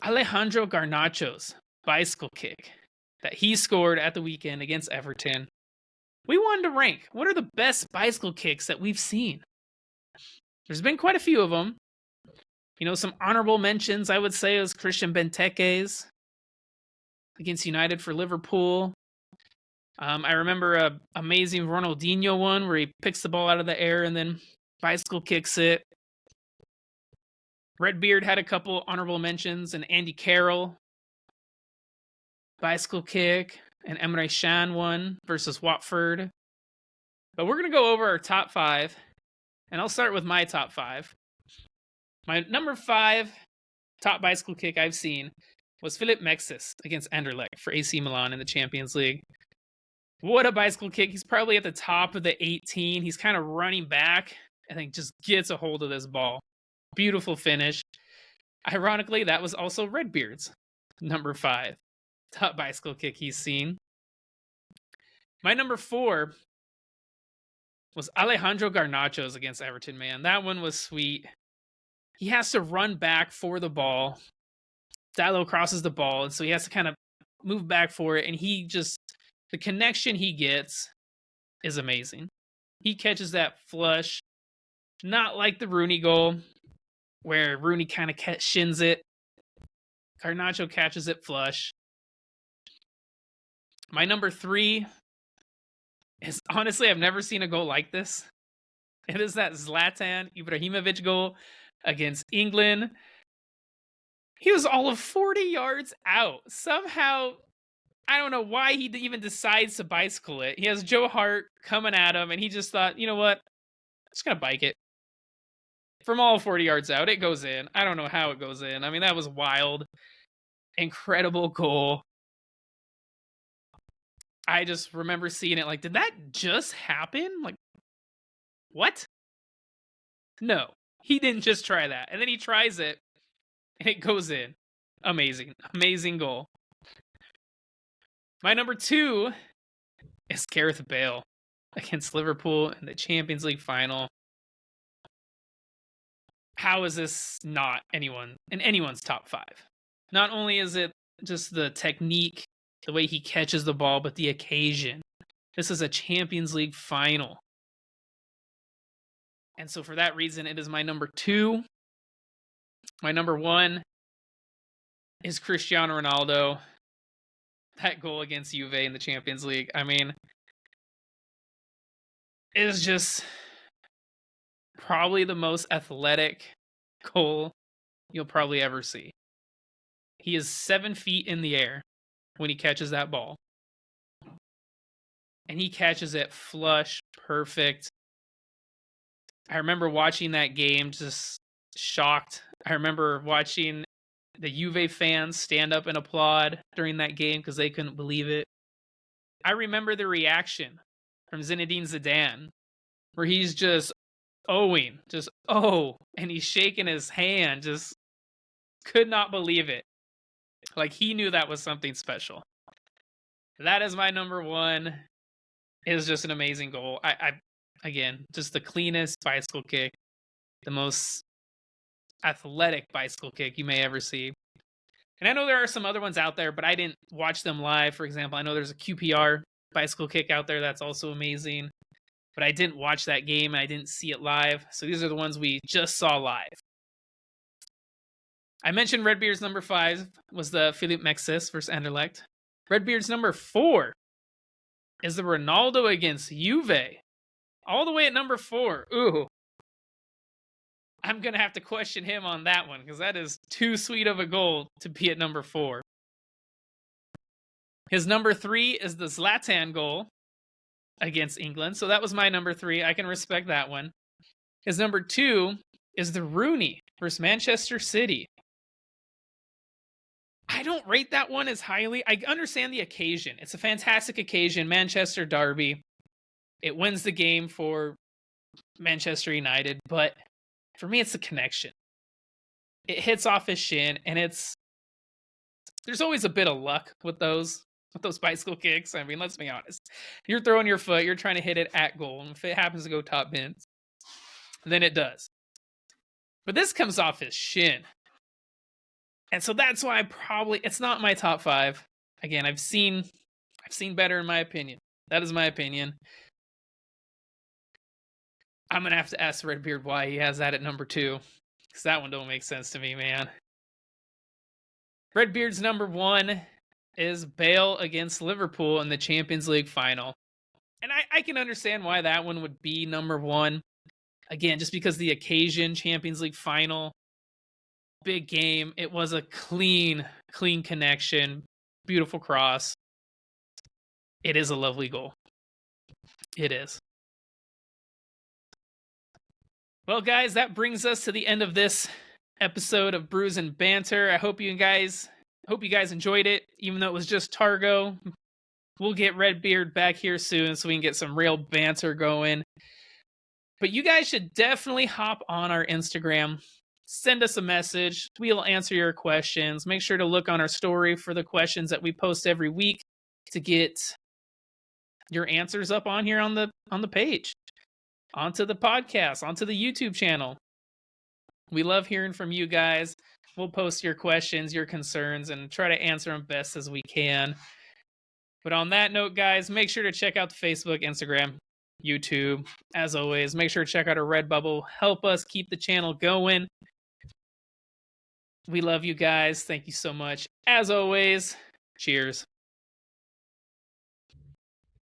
Alejandro Garnacho's bicycle kick that he scored at the weekend against Everton. We wanted to rank what are the best bicycle kicks that we've seen. There's been quite a few of them. You know, some honorable mentions, I would say, is Christian Benteke's against United for Liverpool. I remember a amazing Ronaldinho one where he picks the ball out of the air and then bicycle kicks it. Redbeard had a couple honorable mentions, and Andy Carroll bicycle kick, and Emre Can one versus Watford. But we're going to go over our top 5, and I'll start with my top 5. My number 5 top bicycle kick I've seen was Philip Mexis against Anderlecht for AC Milan in the Champions League. What a bicycle kick. He's probably at the top of the 18. He's kind of running back and then just gets a hold of this ball. Beautiful finish. Ironically, that was also Redbeard's number 5 top bicycle kick he's seen. My number 4 was Alejandro Garnacho's against Everton, man. That one was sweet. He has to run back for the ball. Dalot crosses the ball, and so he has to kind of move back for it, and the connection he gets is amazing. He catches that flush, not like the Rooney goal, where Rooney kind of shins it. Garnacho catches it flush. My number 3 is, honestly, I've never seen a goal like this. It is that Zlatan Ibrahimovic goal against England. He was all of 40 yards out. Somehow, I don't know why he even decides to bicycle it. He has Joe Hart coming at him, and he just thought, you know what? I'm just going to bike it. From all 40 yards out, it goes in. I don't know how it goes in. I mean, that was wild. Incredible goal. I just remember seeing it like, did that just happen? Like, what? No, he didn't just try that. And then he tries it, and it goes in. Amazing. Amazing goal. My number 2 is Gareth Bale against Liverpool in the Champions League final. How is this not in anyone's top 5? Not only is it just the technique, the way he catches the ball, but the occasion. This is a Champions League final. And so for that reason, it is my number 2. My number 1 is Cristiano Ronaldo. That goal against Juve in the Champions League, I mean, it is just probably the most athletic goal you'll probably ever see. He is 7 feet in the air when he catches that ball. And he catches it flush, perfect. I remember watching that game just shocked. I remember watching the Juve fans stand up and applaud during that game because they couldn't believe it. I remember the reaction from Zinedine Zidane where he's just and he's shaking his hand, just could not believe it. Like he knew that was something special. That is my number 1. It is just an amazing goal. I again, just the cleanest bicycle kick, the most athletic bicycle kick you may ever see. And I know there are some other ones out there, but I didn't watch them live. For example, I know there's a QPR bicycle kick out there that's also amazing, but I didn't watch that game and I didn't see it live. So these are the ones we just saw live. I mentioned Redbeard's number 5 was the Philippe Mexis versus Anderlecht. Redbeard's number 4 is the Ronaldo against Juve. All the way at number 4. Ooh. I'm going to have to question him on that one because that is too sweet of a goal to be at number 4. His number 3 is the Zlatan goal against England. So that was my number 3. I can respect that one. His number 2 is the Rooney versus Manchester City. I don't rate that one as highly. I understand the occasion. It's a fantastic occasion. Manchester derby. It wins the game for Manchester United, but for me, it's the connection. It hits off his shin, and there's always a bit of luck with those bicycle kicks. I mean, let's be honest. You're throwing your foot, you're trying to hit it at goal, and if it happens to go top bins, then it does. But this comes off his shin. And so that's why it's not my top 5. Again, I've seen better in my opinion. That is my opinion. I'm gonna have to ask Redbeard why he has that at number 2, because that one don't make sense to me, man. Redbeard's number 1 is Bale against Liverpool in the Champions League final. And I can understand why that one would be number 1. Again, just because the occasion, Champions League final, big game. It was a clean connection, beautiful cross. It is a lovely goal. It is. Well, guys, that brings us to the end of this episode of Brews and Banter. I hope you guys enjoyed it, even though it was just Targo. We'll get Redbeard back here soon so we can get some real banter going. But you guys should definitely hop on our Instagram. Send us a message. We'll answer your questions. Make sure to look on our story for the questions that we post every week to get your answers up on here on the page, onto the podcast, onto the YouTube channel. We love hearing from you guys. We'll post your questions, your concerns, and try to answer them best as we can. But on that note, guys, make sure to check out the Facebook, Instagram, YouTube. As always, make sure to check out our Redbubble. Help us keep the channel going. We love you guys. Thank you so much. As always, cheers.